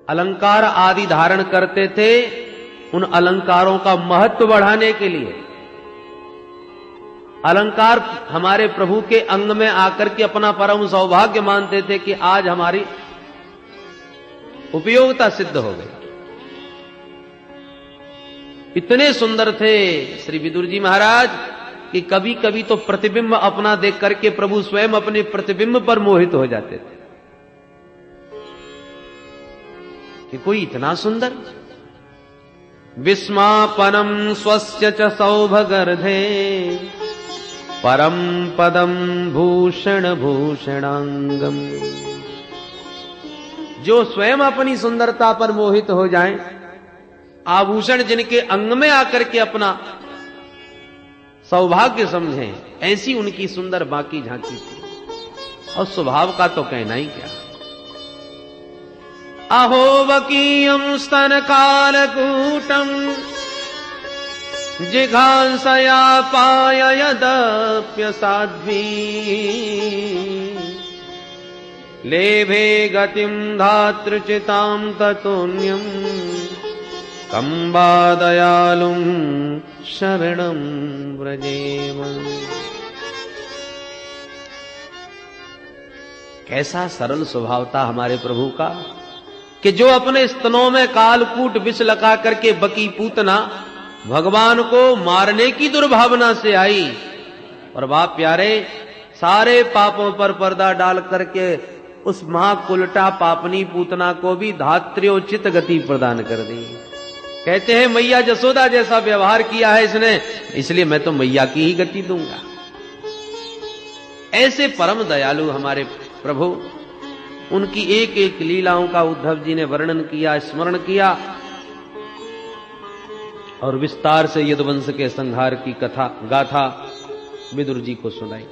अलंकार आदि धारण करते थे, उन अलंकारों का महत्व बढ़ाने के लिए। अलंकार हमारे प्रभु के अंग में आकर के अपना परम सौभाग्य मानते थे कि आज हमारी उपयोगिता सिद्ध हो गई। इतने सुंदर थे श्री विदुर जी महाराज कि कभी कभी तो प्रतिबिंब अपना देख करके प्रभु स्वयं अपने प्रतिबिंब पर मोहित हो जाते थे कि कोई इतना सुंदर। विस्मापनम स्वस्य च सौभगर्धे परम पदम भूषण भूषणांगम। जो स्वयं अपनी सुंदरता पर मोहित हो जाएं, आभूषण जिनके अंग में आकर के अपना सौभाग्य समझें, ऐसी उनकी सुंदर बाकी झांकी थी। और स्वभाव का तो कहना ही क्या। अहोवकीयं स्तन कालकूटं जिघांसया पाययदप्य साध्वी लेभे गतिं धातृचितां ततोऽन्यं कंबा दयालुं शरणं व्रजेम। कैसा सरल स्वभाव था हमारे प्रभु का कि जो अपने स्तनों में कालकूट विष लगा करके बकी पूतना भगवान को मारने की दुर्भावना से आई, और बाप प्यारे सारे पापों पर पर्दा डाल करके उस महाकुलटा पापनी पूतना को भी धात्र्योचित गति प्रदान कर दी। कहते हैं मैया जसोदा जैसा व्यवहार किया है इसने, इसलिए मैं तो मैया की ही गति दूंगा। ऐसे परम दयालु हमारे प्रभु, उनकी एक एक लीलाओं का उद्धव जी ने वर्णन किया, स्मरण किया और विस्तार से यदुवंश के संहार की कथा गाथा विदुर जी को सुनाई।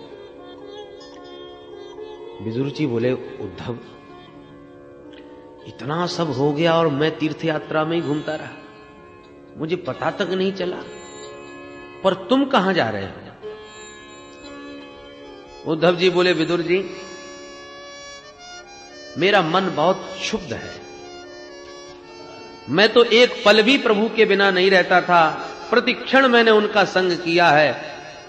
विदुर जी बोले, उद्धव इतना सब हो गया और मैं तीर्थ यात्रा में ही घूमता रहा, मुझे पता तक नहीं चला, पर तुम कहां जा रहे हो? उद्धव जी बोले, विदुर जी मेरा मन बहुत क्षुब्ध है। मैं तो एक पल भी प्रभु के बिना नहीं रहता था, प्रतिक्षण मैंने उनका संग किया है,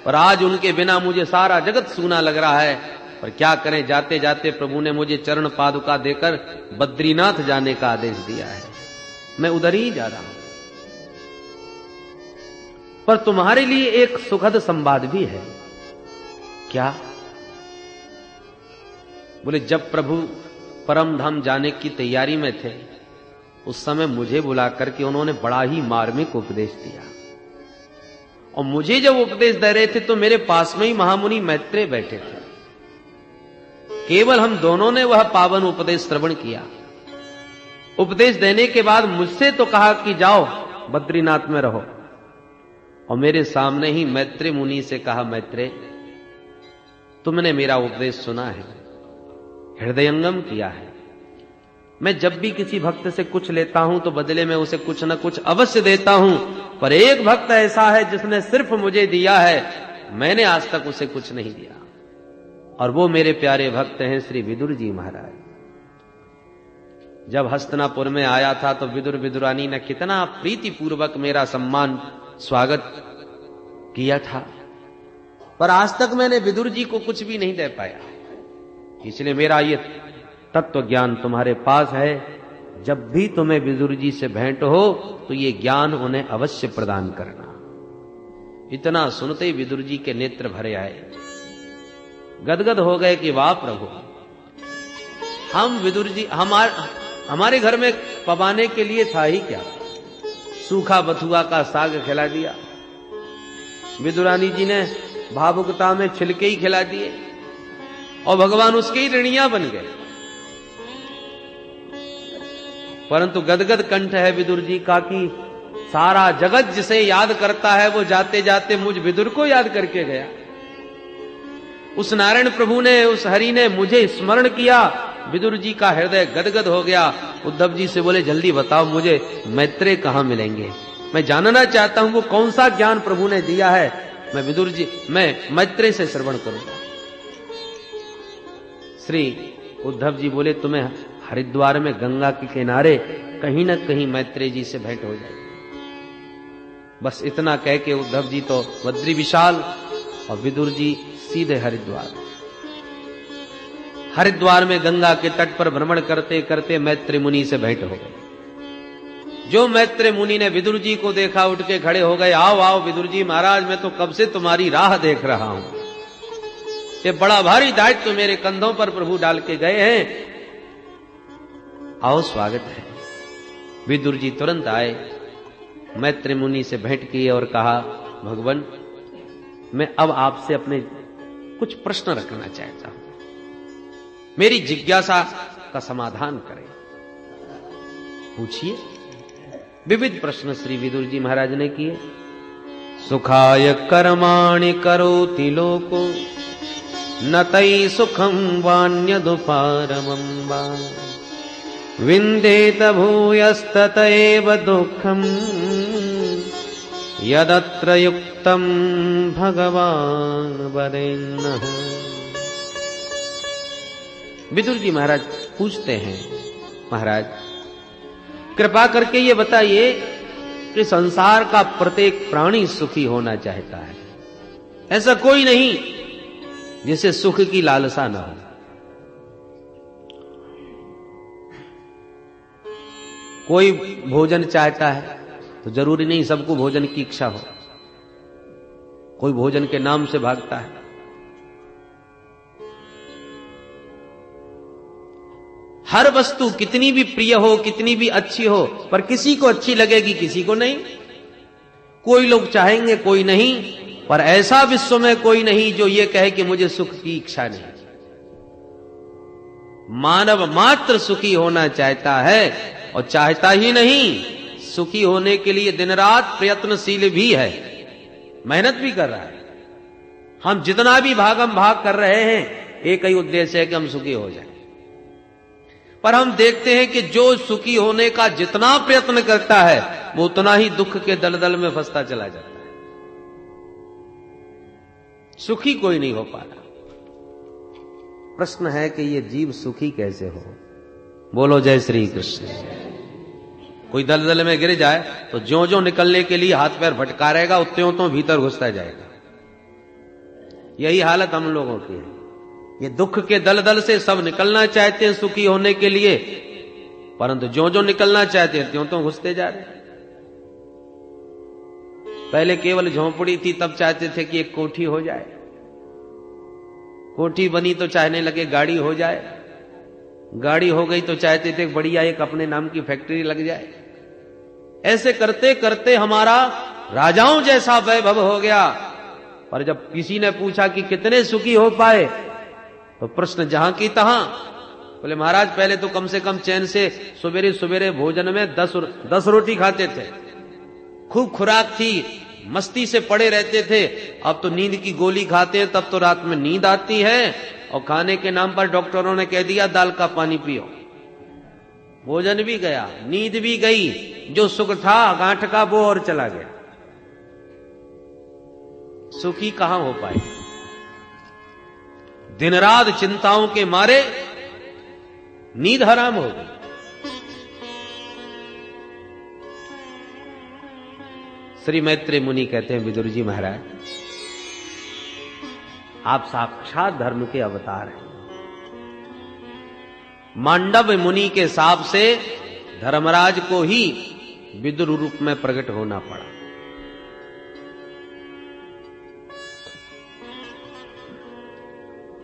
पर आज उनके बिना मुझे सारा जगत सूना लग रहा है। पर क्या करें, जाते जाते प्रभु ने मुझे चरण पादुका देकर बद्रीनाथ जाने का आदेश दिया है, मैं उधर ही जा रहा हूं। पर तुम्हारे लिए एक सुखद संवाद भी है। क्या? बोले, जब प्रभु परम धाम जाने की तैयारी में थे, उस समय मुझे बुला करके उन्होंने बड़ा ही मार्मिक उपदेश दिया, और मुझे जब उपदेश दे रहे थे तो मेरे पास में ही महामुनि मैत्रेय बैठे थे। केवल हम दोनों ने वह पावन उपदेश श्रवण किया। उपदेश देने के बाद मुझसे तो कहा कि जाओ बद्रीनाथ में रहो, और मेरे सामने ही मैत्रेय मुनि से कहा, मैत्रेय तुमने मेरा उपदेश सुना है, हृदयंगम किया है। मैं जब भी किसी भक्त से कुछ लेता हूं तो बदले में उसे कुछ न कुछ अवश्य देता हूं, पर एक भक्त ऐसा है जिसने सिर्फ मुझे दिया है, मैंने आज तक उसे कुछ नहीं दिया, और वो मेरे प्यारे भक्त हैं श्री विदुर जी महाराज। जब हस्तिनापुर में आया था तो विदुर विदुरानी ने कितना प्रीति पूर्वक मेरा सम्मान स्वागत किया था, पर आज तक मैंने विदुर जी को कुछ भी नहीं दे पाया। इसलिए मेरा ये तत्व ज्ञान तुम्हारे पास है, जब भी तुम्हें विदुर जी से भेंट हो तो ये ज्ञान उन्हें अवश्य प्रदान करना। इतना सुनते ही विदुर जी के नेत्र भरे आए, गदगद हो गए कि वाह प्रभु, हम विदुर जी हमारे घर में पवाने के लिए था ही क्या, सूखा बथुआ का साग खिला दिया, विदुरानी जी ने भावुकता में छिलके ही खिला दिए, और भगवान उसके ही ऋणिया बन गए। परंतु गदगद कंठ है विदुर जी का कि सारा जगत जिसे याद करता है वो जाते जाते मुझ विदुर को याद करके गया। उस नारायण प्रभु ने, उस हरि ने मुझे स्मरण किया। विदुर जी का हृदय गदगद हो गया। उद्धव जी से बोले, जल्दी बताओ मुझे मैत्रेय कहां मिलेंगे, मैं जानना चाहता हूं वो कौन सा ज्ञान प्रभु ने दिया है, मैं मैत्रेय से श्रवण करूंगा। श्री उद्धव जी बोले, तुम्हें हरिद्वार में गंगा के किनारे कहीं न कहीं मैत्रेय जी से भेंट हो जाएगी। बस इतना कह के उद्धव जी तो बद्री विशाल और विदुर जी सीधे हरिद्वार। हरिद्वार में गंगा के तट पर भ्रमण करते करते मैत्रेय मुनि से भेंट हो गई। जो मैत्रेय मुनि ने विदुर जी को देखा उठ के खड़े हो गए, आओ आओ विदुर जी महाराज, मैं तो कब से तुम्हारी राह देख रहा हूं। ये बड़ा भारी दायित्व तो मेरे कंधों पर प्रभु डाल के गए हैं, आओ स्वागत है। विदुर जी तुरंत आए, मैत्रेय मुनि से भेंट की और कहा, भगवान मैं अब आपसे अपने कुछ प्रश्न रखना चाहता हूं, मेरी जिज्ञासा का समाधान करें। पूछिए। विविध प्रश्न श्री विदुर जी महाराज ने किए। सुखाय कर्माणि करोति लोको न तै सुखम वान्यदुपारमं वा विन्देत भूयस्ततैव दुःखम यदत्र युक्तम भगवान वरेण्यः। विदुर जी महाराज पूछते हैं, महाराज कृपा करके ये बताइए कि संसार का प्रत्येक प्राणी सुखी होना चाहता है, ऐसा कोई नहीं जिसे सुख की लालसा न हो। कोई भोजन चाहता है तो जरूरी नहीं सबको भोजन की इच्छा हो, कोई भोजन के नाम से भागता है। हर वस्तु कितनी भी प्रिय हो, कितनी भी अच्छी हो, पर किसी को अच्छी लगेगी किसी को नहीं। कोई लोग चाहेंगे कोई नहीं, पर ऐसा विश्व में कोई नहीं जो ये कहे कि मुझे सुख की इच्छा नहीं। मानव मात्र सुखी होना चाहता है और चाहता ही नहीं, सुखी होने के लिए दिन रात प्रयत्नशील भी है, मेहनत भी कर रहा है। हम जितना भी भागम भाग कर रहे हैं एक ही उद्देश्य है कि हम सुखी हो जाएं। पर हम देखते हैं कि जो सुखी होने का जितना प्रयत्न करता है वो उतना ही दुख के दलदल में फंसता चला जाता है। सुखी कोई नहीं हो पा रहा। प्रश्न है कि ये जीव सुखी कैसे हो? बोलो जय श्री कृष्ण। कोई दलदल में गिर जाए तो ज्यों ज्यों निकलने के लिए हाथ पैर भटका रहेगा, उत्यों तो भीतर घुसता जाएगा। यही हालत हम लोगों की है। ये दुख के दलदल से सब निकलना चाहते हैं सुखी होने के लिए, परंतु ज्यों ज्यों निकलना चाहते हैं त्यों तो घुसते जा रहे हैं। पहले केवल झोंपड़ी थी, तब चाहते थे कि एक कोठी हो जाए, कोठी बनी तो चाहने लगे गाड़ी हो जाए, गाड़ी हो गई तो चाहते थे बढ़िया एक अपने नाम की फैक्ट्री लग जाए। ऐसे करते करते हमारा राजाओं जैसा वैभव हो गया। पर जब किसी ने पूछा कि कितने सुखी हो पाए, तो प्रश्न जहां की तहां। बोले महाराज पहले तो कम से कम चैन से सवेरे सवेरे भोजन में 10 रोटी खाते थे, खूब खुराक थी, मस्ती से पड़े रहते थे। अब तो नींद की गोली खाते हैं, तब तो रात में नींद आती है, और खाने के नाम पर डॉक्टरों ने कह दिया दाल का पानी पियो। भोजन भी गया, नींद भी गई, जो सुख था गांठ का वो और चला गया। सुखी कहां हो पाए? दिन रात चिंताओं के मारे नींद हराम हो गई। श्री मैत्रेय मुनि कहते हैं, विदुर जी महाराज आप साक्षात धर्म के अवतार हैं। मांडव मुनि के शाप से धर्मराज को ही विदुर रूप में प्रकट होना पड़ा।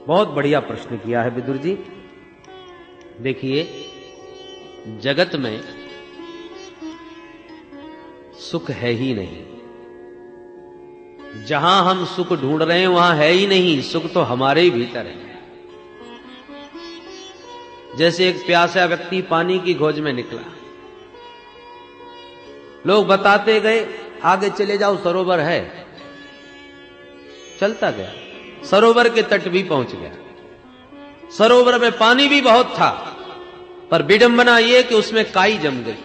बहुत बढ़िया प्रश्न किया है विदुर जी। देखिए, जगत में सुख है ही नहीं। जहां हम सुख ढूंढ रहे हैं वहां है ही नहीं, सुख तो हमारे ही भीतर है। जैसे एक प्यासा व्यक्ति पानी की खोज में निकला, लोग बताते गए आगे चले जाओ सरोवर है, चलता गया, सरोवर के तट भी पहुंच गया। सरोवर में पानी भी बहुत था, पर विडंबना यह कि उसमें काई जम गई।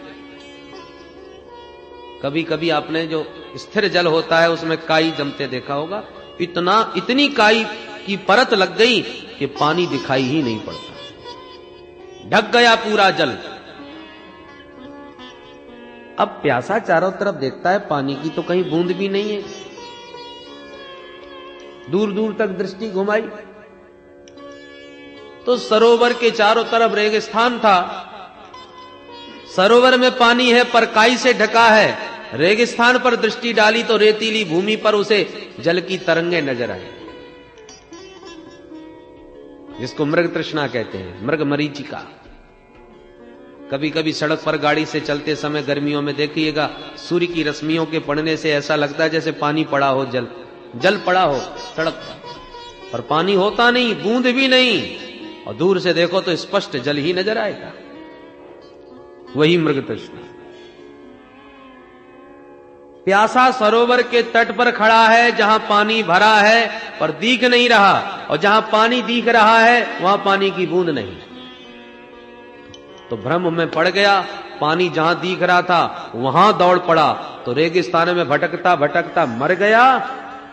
कभी कभी आपने जो स्थिर जल होता है उसमें काई जमते देखा होगा। इतनी काई की परत लग गई कि पानी दिखाई ही नहीं पड़ता। ढक गया पूरा जल। अब प्यासा चारों तरफ देखता है, पानी की तो कहीं बूंद भी नहीं है। दूर दूर तक दृष्टि घुमाई तो सरोवर के चारों तरफ रेगिस्तान था। सरोवर में पानी है पर काई से ढका है। रेगिस्तान पर दृष्टि डाली तो रेतीली भूमि पर उसे जल की तरंगे नजर आई, जिसको मृग तृष्णा कहते हैं, मृग मरीचिका। कभी कभी सड़क पर गाड़ी से चलते समय गर्मियों में देखिएगा, सूर्य की रश्मियों के पड़ने से ऐसा लगता है जैसे पानी पड़ा हो, जल पड़ा हो सड़क पर पानी होता नहीं, बूंद भी नहीं, और दूर से देखो तो स्पष्ट जल ही नजर आएगा। वही मृग तृष्णा। प्यासा सरोवर के तट पर खड़ा है, जहां पानी भरा है पर दिख नहीं रहा, और जहां पानी दिख रहा है वहां पानी की बूंद नहीं। तो भ्रम में पड़ गया, पानी जहां दिख रहा था वहां दौड़ पड़ा, तो रेगिस्तान में भटकता भटकता मर गया।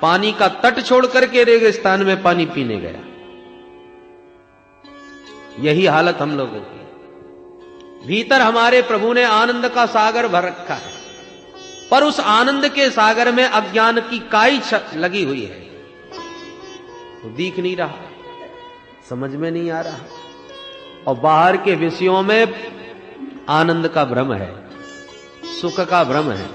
पानी का तट छोड़ करके रेगिस्तान में पानी पीने गया। यही हालत हम लोगों की। भीतर हमारे प्रभु ने आनंद का सागर भर रखा है, पर उस आनंद के सागर में अज्ञान की काई लगी हुई है। तो दिख नहीं रहा, समझ में नहीं आ रहा, और बाहर के विषयों में आनंद का भ्रम है, सुख का भ्रम है।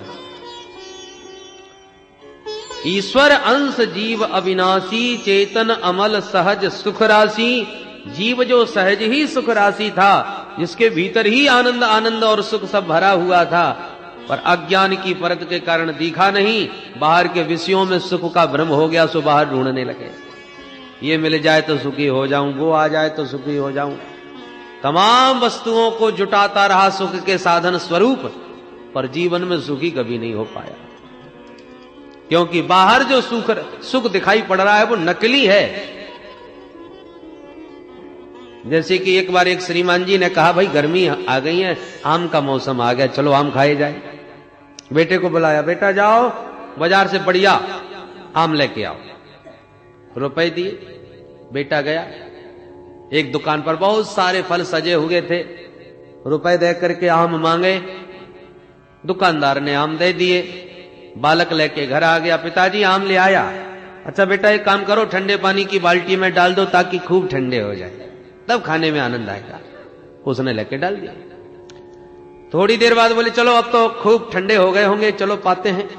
ईश्वर अंश जीव अविनाशी, चेतन अमल सहज सुख राशि। जीव जो सहज ही सुख राशि था, जिसके भीतर ही आनंद आनंद और सुख सब भरा हुआ था, पर अज्ञान की परत के कारण दिखा नहीं। बाहर के विषयों में सुख का भ्रम हो गया, सो बाहर ढूंढने लगे। ये मिल जाए तो सुखी हो जाऊं, वो आ जाए तो सुखी हो जाऊं। तमाम वस्तुओं को जुटाता रहा सुख के साधन स्वरूप, पर जीवन में सुखी कभी नहीं हो पाया, क्योंकि बाहर जो सुख दिखाई पड़ रहा है वो नकली है। जैसे कि एक बार एक श्रीमान जी ने कहा, भाई गर्मी आ गई है, आम का मौसम आ गया, चलो आम खाए जाए। बेटे को बुलाया, बेटा जाओ बाजार से बढ़िया आम लेके आओ। रुपए दिए, बेटा गया। एक दुकान पर बहुत सारे फल सजे हुए थे, रुपए दे करके आम मांगे, दुकानदार ने आम दे दिए। बालक लेके घर आ गया, पिताजी आम ले आया। अच्छा बेटा एक काम करो, ठंडे पानी की बाल्टी में डाल दो ताकि खूब ठंडे हो जाए, तब खाने में आनंद आएगा। उसने लेके डाल दिया। थोड़ी देर बाद बोले चलो अब तो खूब ठंडे हो गए होंगे, चलो पाते हैं।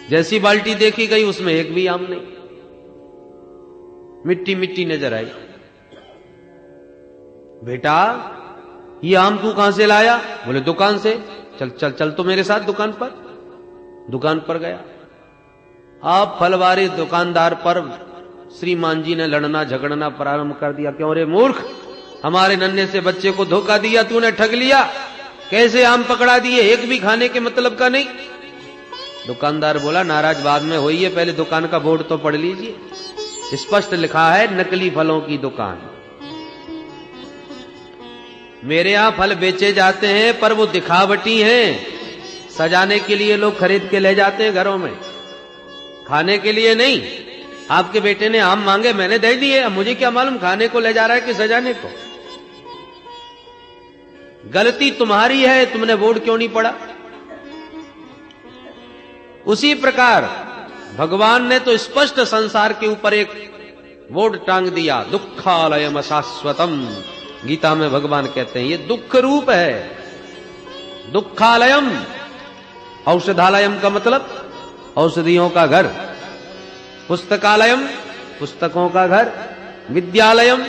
जैसी बाल्टी देखी गई उसमें एक भी आम नहीं, मिट्टी मिट्टी नजर आई। बेटा ये आम तू कहां से लाया? बोले दुकान से। चल चल चल तो मेरे साथ दुकान पर। दुकान पर गया। आप फलवारी दुकानदार पर श्रीमान जी ने लड़ना झगड़ना प्रारंभ कर दिया। क्यों रे मूर्ख, हमारे नन्हे से बच्चे को धोखा दिया, तूने ठग लिया, कैसे आम पकड़ा दिए, एक भी खाने के मतलब का नहीं। दुकानदार बोला नाराज बाद में होइए, पहले दुकान का बोर्ड तो पढ़ लीजिए, स्पष्ट लिखा है नकली फलों की दुकान। मेरे यहां फल बेचे जाते हैं पर वो दिखावटी हैं, सजाने के लिए लोग खरीद के ले जाते हैं घरों में, खाने के लिए नहीं। आपके बेटे ने आम मांगे, मैंने दे दिए, अब मुझे क्या मालूम खाने को ले जा रहा है कि सजाने को। गलती तुम्हारी है, तुमने बोर्ड क्यों नहीं पढ़ा। उसी प्रकार भगवान ने तो स्पष्ट संसार के ऊपर एक बोर्ड टांग दिया, दुखालयम अशाश्वतम। गीता में भगवान कहते हैं ये दुख रूप है। दुखालयम, औषधालयम का मतलब औषधियों का घर, पुस्तकालयम पुस्तकों का घर, विद्यालयम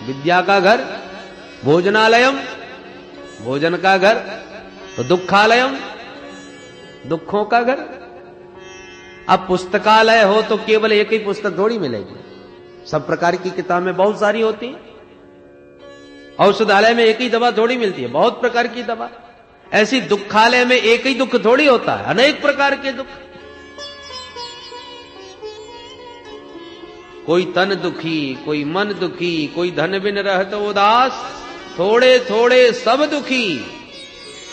विद्या का घर, भोजनालयम भोजन का घर, तो दुखालयम दुखों का घर। अब पुस्तकालय हो तो केवल एक ही पुस्तक थोड़ी मिलेगी, सब प्रकार की किताबें बहुत सारी होती हैं। औषधालय में एक ही दवा थोड़ी मिलती है, बहुत प्रकार की दवा। ऐसी दुखालय में एक ही दुख थोड़ी होता है, अनेक प्रकार के दुख। कोई तन दुखी, कोई मन दुखी, कोई धन बिन रहत उदास, थोड़े थोड़े सब दुखी,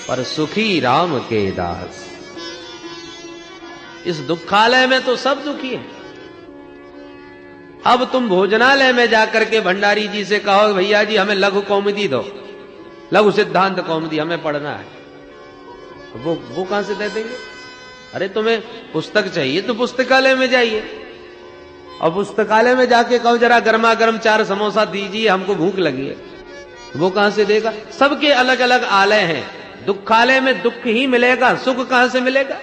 पर सुखी राम के दास। इस दुखालय में तो सब दुखी है। अब तुम भोजनालय में जाकर के भंडारी जी से कहो भैया जी हमें लघु कौमुदी दो, लघु सिद्धांत कौमुदी हमें पढ़ना है, वो कहां से दे देंगे? अरे तुम्हें पुस्तक चाहिए तो पुस्तकालय में जाइए, और पुस्तकालय में जाके कहो जरा गर्मा गर्म 4 समोसा दीजिए हमको भूख लगी है, वो कहां से देगा? सबके अलग अलग आलय हैं, दुखालय में दुख ही मिलेगा, सुख कहां से मिलेगा?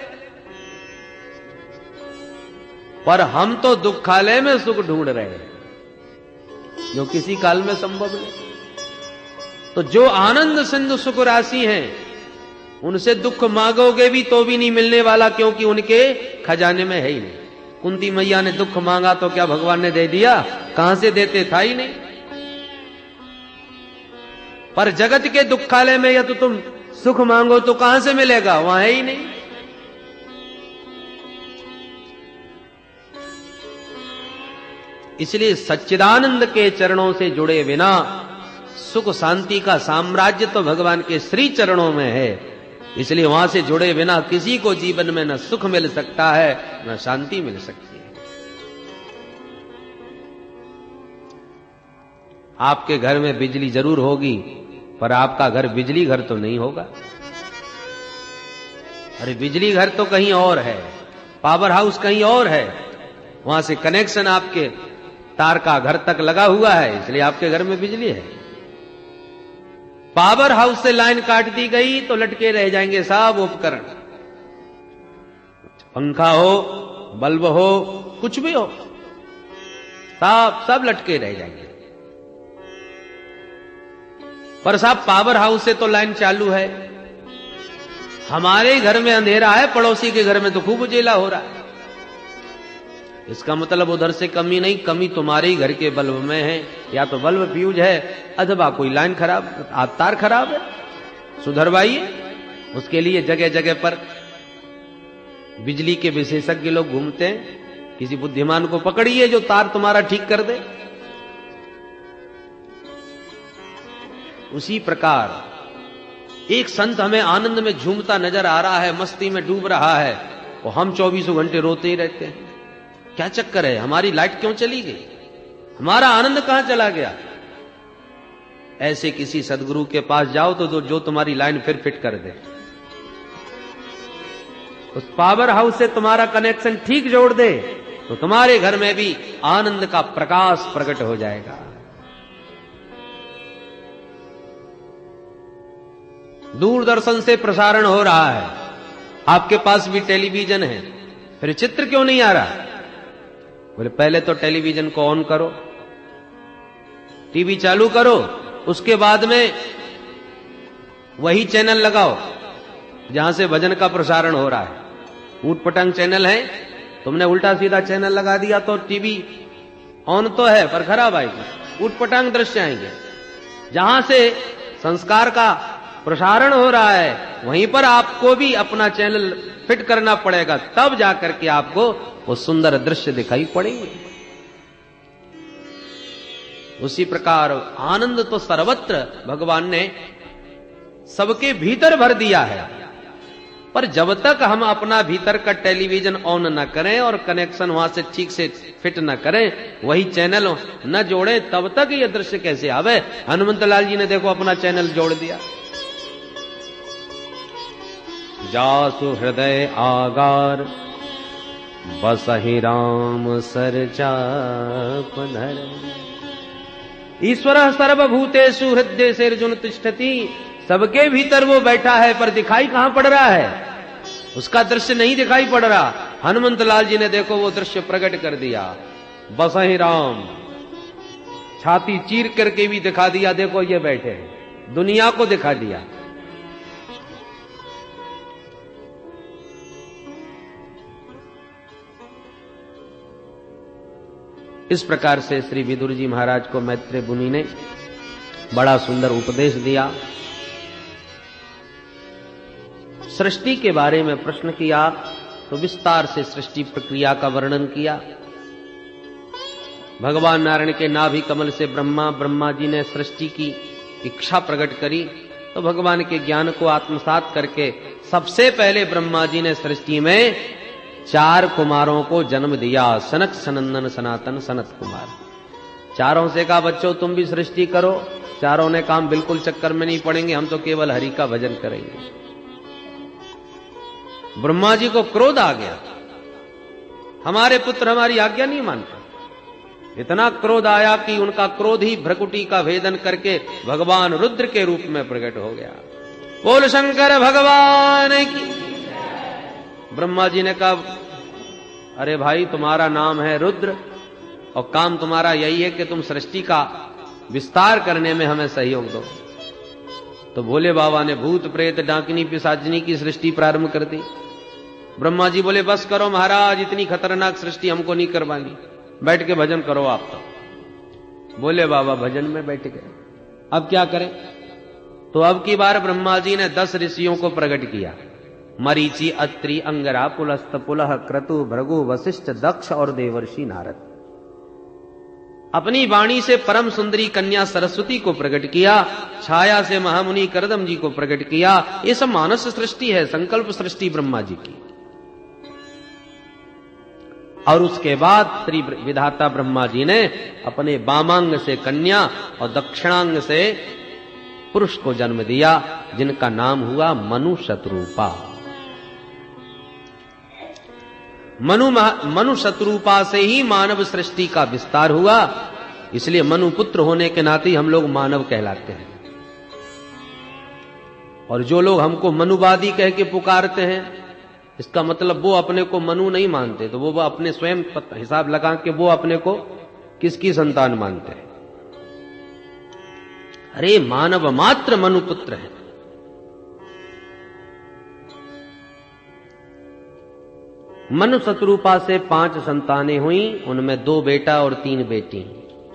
पर हम तो दुखालय में सुख ढूंढ रहे हैं जो किसी काल में संभव नहीं। तो जो आनंद सिंधु सुख राशि हैं उनसे दुख मांगोगे भी तो भी नहीं मिलने वाला, क्योंकि उनके खजाने में है ही नहीं। कुंती मैया ने दुख मांगा तो क्या भगवान ने दे दिया? कहां से देते, था ही नहीं। पर जगत के दुखालय में या तो तुम सुख मांगो तो कहां से मिलेगा? वहां है ही नहीं। इसलिए सच्चिदानंद के चरणों से जुड़े बिना सुख शांति का साम्राज्य तो भगवान के श्री चरणों में है। इसलिए वहां से जुड़े बिना किसी को जीवन में न सुख मिल सकता है न शांति मिल सकती है। आपके घर में बिजली जरूर होगी, पर आपका घर बिजली घर तो नहीं होगा। अरे बिजली घर तो कहीं और है, पावर हाउस कहीं और है, वहां से कनेक्शन आपके तार का घर तक लगा हुआ है, इसलिए आपके घर में बिजली है। पावर हाउस से लाइन काट दी गई तो लटके रह जाएंगे सब उपकरण, पंखा हो, बल्ब हो, कुछ भी हो, सब लटके रह जाएंगे। पर साहब पावर हाउस से तो लाइन चालू है, हमारे घर में अंधेरा है, पड़ोसी के घर में तो खूब उजेला हो रहा है। इसका मतलब उधर से कमी नहीं, कमी तुम्हारे ही घर के बल्ब में है, या तो बल्ब फ्यूज है अथवा कोई लाइन खराब, तार खराब है, सुधरवाइए। उसके लिए जगह जगह पर बिजली के विशेषज्ञ लोग घूमते हैं, किसी बुद्धिमान को पकड़िए जो तार तुम्हारा ठीक कर दे। उसी प्रकार एक संत हमें आनंद में झूमता नजर आ रहा है, मस्ती में डूब रहा है, और हम 24 घंटे रोते ही रहते हैं। क्या चक्कर है? हमारी लाइट क्यों चली गई? हमारा आनंद कहां चला गया? ऐसे किसी सदगुरु के पास जाओ तो जो तुम्हारी लाइन फिर फिट कर दे, उस पावर हाउस से तुम्हारा कनेक्शन ठीक जोड़ दे, तो तुम्हारे घर में भी आनंद का प्रकाश प्रकट हो जाएगा। दूरदर्शन से प्रसारण हो रहा है, आपके पास भी टेलीविजन है, फिर चित्र क्यों नहीं आ रहा? बोले पहले तो टेलीविजन को ऑन करो, टीवी चालू करो, उसके बाद में वही चैनल लगाओ जहां से भजन का प्रसारण हो रहा है। ऊटपटांग चैनल है, तुमने उल्टा सीधा चैनल लगा दिया तो टीवी ऑन तो है पर खराब आएगी, ऊटपटांग दृश्य आएंगे। जहां से संस्कार का प्रसारण हो रहा है वहीं पर आपको भी अपना चैनल फिट करना पड़ेगा, तब जाकर के आपको वो सुंदर दृश्य दिखाई पड़ेंगे। उसी प्रकार आनंद तो सर्वत्र भगवान ने सबके भीतर भर दिया है, पर जब तक हम अपना भीतर का टेलीविजन ऑन न करें और कनेक्शन वहां से ठीक से फिट न करें, वही चैनल न जोड़े, तब तक ये दृश्य कैसे आवे? हनुमंतलाल जी ने देखो अपना चैनल जोड़ दिया। जासु हृदय आगार बसहि राम सरचापधर। ईश्वर सर्वभूतेषु हृदय से अर्जुन तिष्ठति। सबके भीतर वो बैठा है, पर दिखाई कहां पड़ रहा है? उसका दृश्य नहीं दिखाई पड़ रहा। हनुमंतलाल जी ने देखो वो दृश्य प्रकट कर दिया। बसहि राम, छाती चीर करके भी दिखा दिया, देखो ये बैठे हैं, दुनिया को दिखा दिया। इस प्रकार से श्री विदुर जी महाराज को मैत्रेय मुनि ने बड़ा सुंदर उपदेश दिया। सृष्टि के बारे में प्रश्न किया तो विस्तार से सृष्टि प्रक्रिया का वर्णन किया। भगवान नारायण के नाभि कमल से ब्रह्मा जी ने सृष्टि की इच्छा प्रकट करी, तो भगवान के ज्ञान को आत्मसात करके सबसे पहले ब्रह्मा जी ने सृष्टि में 4 कुमारों को जन्म दिया, सनक सनंदन सनातन सनत कुमार। चारों से कहा बच्चों तुम भी सृष्टि करो। चारों ने काम बिल्कुल चक्कर में नहीं पड़ेंगे, हम तो केवल हरि का भजन करेंगे। ब्रह्मा जी को क्रोध आ गया, हमारे पुत्र हमारी आज्ञा नहीं मानते। इतना क्रोध आया कि उनका क्रोध ही भ्रकुटी का भेदन करके भगवान रुद्र के रूप में प्रकट हो गया। बोल शंकर भगवान की। ब्रह्मा जी ने कहा अरे भाई तुम्हारा नाम है रुद्र और काम तुम्हारा यही है कि तुम सृष्टि का विस्तार करने में हमें सहयोग दो। तो भोले बाबा ने भूत प्रेत डाकिनी पिशाचिनी की सृष्टि प्रारंभ कर दी। ब्रह्मा जी बोले बस करो महाराज, इतनी खतरनाक सृष्टि हमको नहीं करवानी, बैठ के भजन करो आप। तो भोले बाबा भजन में बैठ गए। अब क्या करें? तो अब की बार ब्रह्मा जी ने 10 ऋषियों को प्रकट किया, मरीचि, अत्रि, अंगरा, पुलस्त, पुलह, क्रतु, भृगु, वशिष्ठ, दक्ष और देवर्षि नारद। अपनी वाणी से परम सुंदरी कन्या सरस्वती को प्रकट किया, छाया से महामुनि करदम जी को प्रकट किया। ये सब मानस सृष्टि है, संकल्प सृष्टि ब्रह्मा जी की। और उसके बाद श्री विधाता ब्रह्मा जी ने अपने वामांग से कन्या और दक्षिणांग से पुरुष को जन्म दिया, जिनका नाम हुआ मनु शतरूपा। मनु शतरूपा से ही मानव सृष्टि का विस्तार हुआ, इसलिए मनु पुत्र होने के नाते हम लोग मानव कहलाते हैं। और जो लोग हमको मनुवादी कह के पुकारते हैं, इसका मतलब वो अपने को मनु नहीं मानते, तो वो अपने स्वयं हिसाब लगा के वो अपने को किसकी संतान मानते हैं। अरे मानव मात्र मनु पुत्र है। मनु शतरूपा से 5 संतानें हुई, उनमें 2 बेटा और 3 बेटी।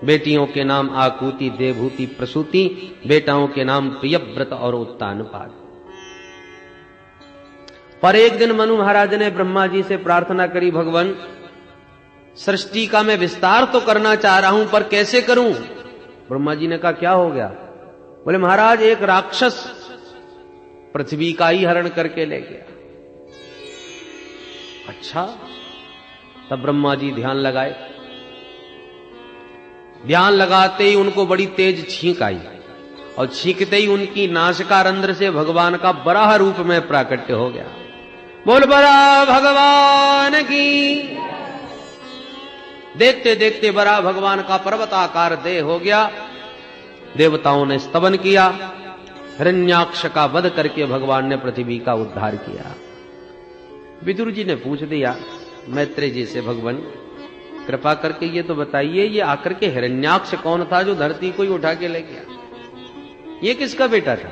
बेटियों के नाम आकुति, देवभूति, प्रसूति, बेटाओं के नाम प्रियव्रत और उत्तानपाद। पर एक दिन मनु महाराज ने ब्रह्मा जी से प्रार्थना करी, भगवान सृष्टि का मैं विस्तार तो करना चाह रहा हूं, पर कैसे करूं? ब्रह्मा जी ने कहा क्या हो गया? बोले महाराज एक राक्षस पृथ्वी का ही हरण करके ले गया। अच्छा, तब ब्रह्मा जी ध्यान लगाए। ध्यान लगाते ही उनको बड़ी तेज छींक आई और छींकते ही उनकी नासिका रंध्र से भगवान का बराह रूप में प्राकट्य हो गया। बोल बरा भगवान की। देखते देखते बरा भगवान का पर्वताकार देह हो गया। देवताओं ने स्तवन किया, हिरण्याक्ष का वध करके भगवान ने पृथ्वी का उद्धार किया। विदुर जी ने पूछ दिया मैत्रेय जी से, भगवान कृपा करके ये तो बताइए, ये आकर के हिरण्याक्ष कौन था जो धरती को ही उठा के ले गया? ये किसका बेटा था?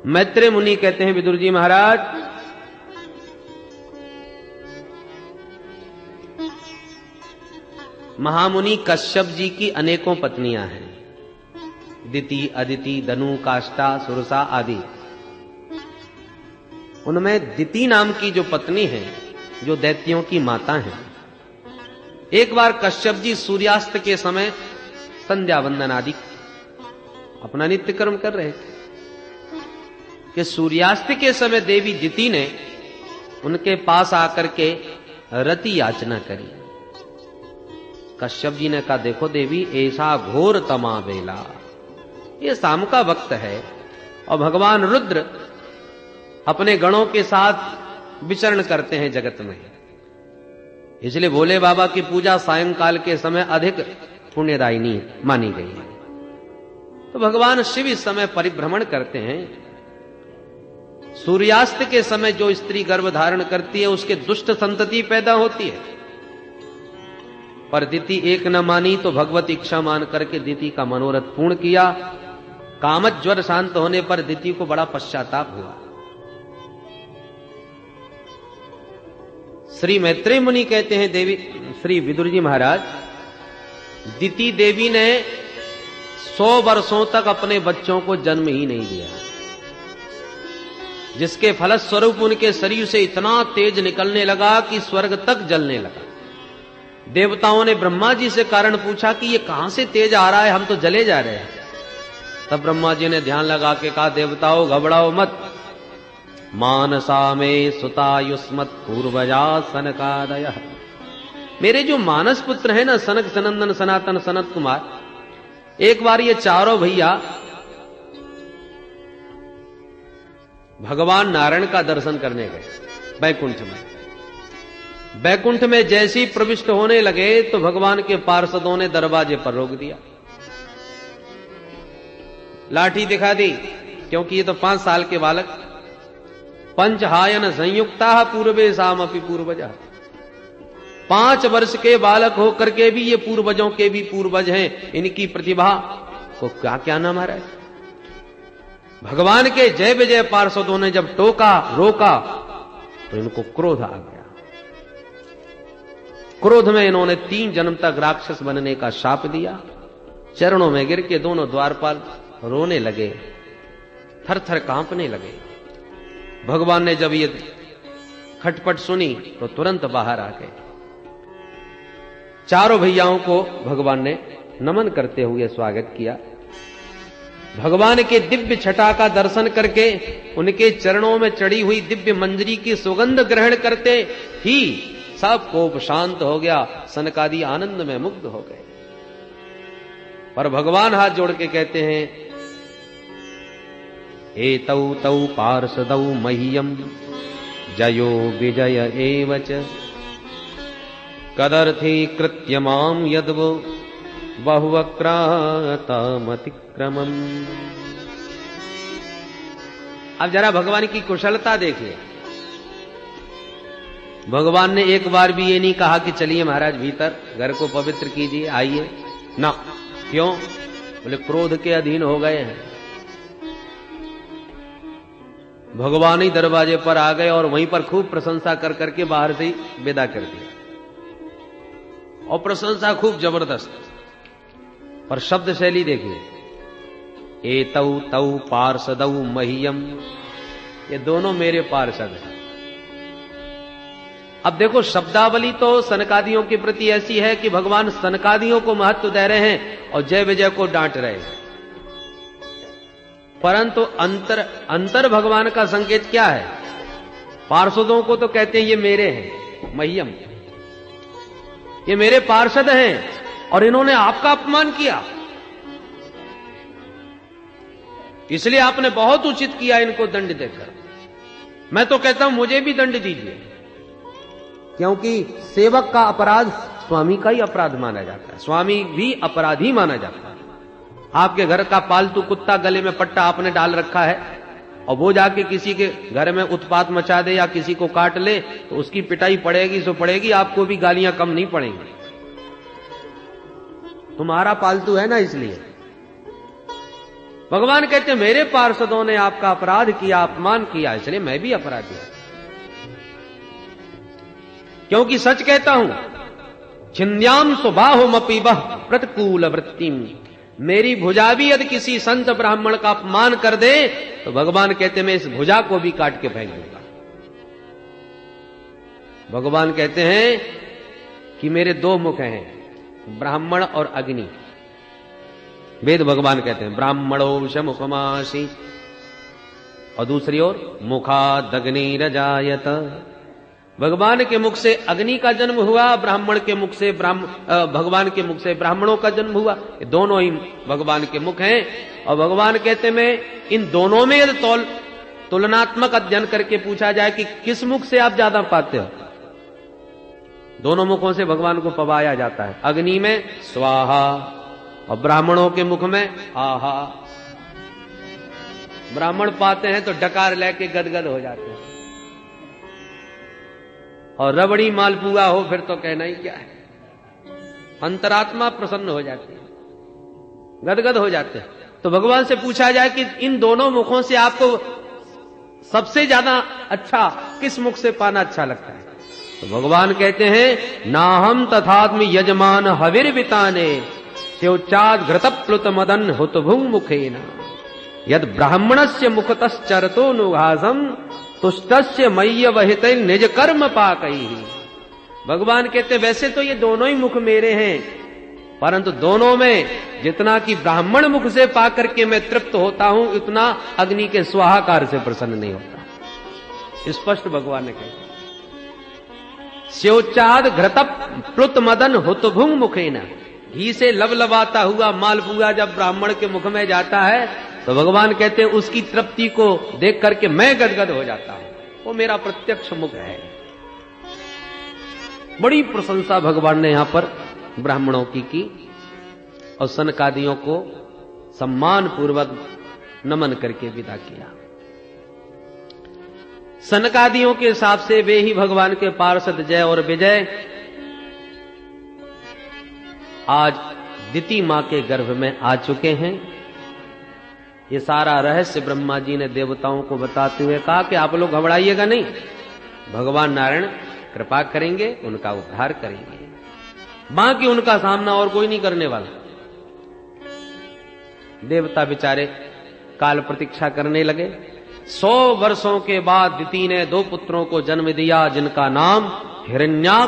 मैत्रेय मुनि कहते हैं, विदुर जी महाराज, महामुनि कश्यप जी की अनेकों पत्नियां हैं, दिति, अदिति, दनु, काष्ठा, सुरसा आदि। उनमें दिति नाम की जो पत्नी है, जो दैत्यों की माता है, एक बार कश्यप जी सूर्यास्त के समय संध्या वंदन आदि अपना नित्य कर्म कर रहे थे कि सूर्यास्त के समय देवी दिति ने उनके पास आकर के रति याचना करी। कश्यप जी ने कहा, देखो देवी, ऐसा घोर तमा बेला, ये शाम का वक्त है और भगवान रुद्र अपने गणों के साथ विचरण करते हैं जगत में, इसलिए भोले बाबा की पूजा सायंकाल के समय अधिक पुण्यदायिनी मानी गई है। तो भगवान शिव इस समय परिभ्रमण करते हैं। सूर्यास्त के समय जो स्त्री गर्भ धारण करती है उसके दुष्ट संतति पैदा होती है, पर दिति एक न मानी तो भगवत इच्छा मान करके दिति का मनोरथ पूर्ण किया। कामज्वर शांत होने पर दिति को बड़ा पश्चाताप हुआ। श्री मैत्रेय मुनि कहते हैं, देवी श्री विदुर जी महाराज, दिति देवी ने 100 वर्षों तक अपने बच्चों को जन्म ही नहीं दिया, जिसके फलस्वरूप उनके शरीर से इतना तेज निकलने लगा कि स्वर्ग तक जलने लगा। देवताओं ने ब्रह्मा जी से कारण पूछा कि ये कहां से तेज आ रहा है, हम तो जले जा रहे हैं। तब ब्रह्मा जी ने ध्यान लगा के कहा, देवताओं घबराओ मत, मानसा में सुतायुष्मत पूर्वजा सनकादय। मेरे जो मानस पुत्र है ना, सनक सनंदन सनातन सनत कुमार, एक बार ये चारों भैया भगवान नारायण का दर्शन करने गए बैकुंठ में। बैकुंठ में जैसे ही प्रविष्ट होने लगे तो भगवान के पार्षदों ने दरवाजे पर रोक दिया, लाठी दिखा दी, क्योंकि ये तो 5 साल के बालक, पंचहायन संयुक्ता पूर्वे सामपि पूर्वजा, 5 वर्ष के बालक होकर के भी ये पूर्वजों के भी पूर्वज हैं, इनकी प्रतिभा को क्या क्या ना मारा। भगवान के जय विजय पार्षदों ने जब टोका रोका तो इनको क्रोध आ गया। क्रोध में इन्होंने 3 जन्म तक राक्षस बनने का शाप दिया। चरणों में गिर के दोनों द्वारपाल रोने लगे, थर थर कांपने लगे। भगवान ने जब ये खटपट सुनी तो तुरंत बाहर आ गए। चारों भैयाओं को भगवान ने नमन करते हुए स्वागत किया। भगवान के दिव्य छटा का दर्शन करके उनके चरणों में चढ़ी हुई दिव्य मंजरी की सुगंध ग्रहण करते ही सब कोप शांत हो गया। सनकादि आनंद में मुग्ध हो गए। पर भगवान हाथ जोड़ के कहते हैं, एतौ तौ पार्षदौ मह्यम जयो विजय एवच कदर्थी कृत्यमाम यद्वो बहुवक्रातमतिक्रमम्। अब जरा भगवान की कुशलता देखिए। भगवान ने एक बार भी ये नहीं कहा कि चलिए महाराज भीतर घर को पवित्र कीजिए, आइए ना। क्यों? बोले क्रोध के अधीन हो गए हैं। भगवान ही दरवाजे पर आ गए और वहीं पर खूब प्रशंसा कर करके बाहर से ही विदा कर दिया, और प्रशंसा खूब जबरदस्त। पर शब्द शैली देखिए, एतौ तौ पार्षदौ मह्यम, ये दोनों मेरे पार्षद हैं। अब देखो शब्दावली तो सनकादियों के प्रति ऐसी है कि भगवान सनकादियों को महत्व दे रहे हैं और जय विजय को डांट रहे हैं। परंतु अंतर भगवान का संकेत क्या है? पार्षदों को तो कहते हैं ये मेरे हैं, मह्यम, ये मेरे पार्षद हैं और इन्होंने आपका अपमान किया, इसलिए आपने बहुत उचित किया इनको दंड देकर। मैं तो कहता हूं मुझे भी दंड दीजिए, क्योंकि सेवक का अपराध स्वामी का ही अपराध माना जाता है, स्वामी भी अपराधी माना जाता है। आपके घर का पालतू कुत्ता गले में पट्टा आपने डाल रखा है और वो जाके किसी के घर में उत्पात मचा दे या किसी को काट ले तो उसकी पिटाई पड़ेगी सो पड़ेगी, आपको भी गालियां कम नहीं पड़ेंगी। तुम्हारा पालतू है ना, इसलिए भगवान कहते हैं मेरे पार्षदों ने आपका अपराध किया, अपमान किया, इसलिए मैं भी अपराधी हूं। क्योंकि सच कहता हूं, छिन्द्याम सुबाहुमपि वह प्रतिकूल वृत्तिम, मेरी भुजा भी यदि किसी संत ब्राह्मण का अपमान कर दे तो भगवान कहते मैं इस भुजा को भी काट के फेंक दूंगा। भगवान कहते हैं कि मेरे 2 मुख हैं, ब्राह्मण और अग्नि। वेद भगवान कहते हैं ब्राह्मणो शमुखमासी, और दूसरी ओर मुखादग्निरजायत, भगवान के मुख से अग्नि का जन्म हुआ, ब्राह्मण के मुख से भगवान के मुख से ब्राह्मणों का जन्म हुआ। ये दोनों ही भगवान के मुख हैं। और भगवान कहते मैं इन दोनों में यदि तुलनात्मक अध्ययन करके पूछा जाए कि किस मुख से आप ज्यादा पाते हो, दोनों मुखों से भगवान को पवाया जाता है। अग्नि में स्वाहा और ब्राह्मणों के मुख में आहा। ब्राह्मण पाते हैं तो डकार लेके गदगद हो जाते हैं, और रबड़ी मालपुआ हो फिर तो कहना ही क्या है, अंतरात्मा प्रसन्न हो जाती है, गदगद हो जाते हैं। तो भगवान से पूछा जाए कि इन दोनों मुखों से आपको सबसे ज्यादा अच्छा किस मुख से पाना अच्छा लगता है, तो भगवान कहते हैं नाहम तथात्म यजमान हविर्विताने स्योच्चाद घृतप्लुत मदन हुतभुंग मुखेन यद ब्राह्मणस्य मुखतश्चरतो नुघासम तुष्टस्य मय्य वहित निज कर्म पाकई। भगवान कहते वैसे तो ये दोनों ही मुख मेरे हैं, परंतु दोनों में जितना कि ब्राह्मण मुख से पाकर के मैं तृप्त होता हूं, उतना अग्नि के स्वाहाकार से प्रसन्न नहीं होता। स्पष्ट भगवान ने कहा। स्योचाद घृतप प्लुत मदन हुतभुंग मुखे न, घी से लबलबाता हुआ मालपुआ जब ब्राह्मण के मुख में जाता है तो भगवान कहते हैं उसकी तृप्ति को देख करके मैं गदगद हो जाता हूं, वो मेरा प्रत्यक्ष मुख है। बड़ी प्रशंसा भगवान ने यहां पर ब्राह्मणों की और सनकादियों को सम्मान पूर्वक नमन करके विदा किया। सनकादियों के हिसाब से वे ही भगवान के पार्षद जय और विजय आज दिति मां के गर्भ में आ चुके हैं। ये सारा रहस्य ब्रह्मा जी ने देवताओं को बताते हुए कहा कि आप लोग घबराइएगा नहीं, भगवान नारायण कृपा करेंगे, उनका उद्धार करेंगे, बाकी उनका सामना और कोई नहीं करने वाला। देवता बेचारे काल प्रतीक्षा करने लगे। 100 वर्षों के बाद दिति ने 2 पुत्रों को जन्म दिया जिनका नाम हिरण्याक्ष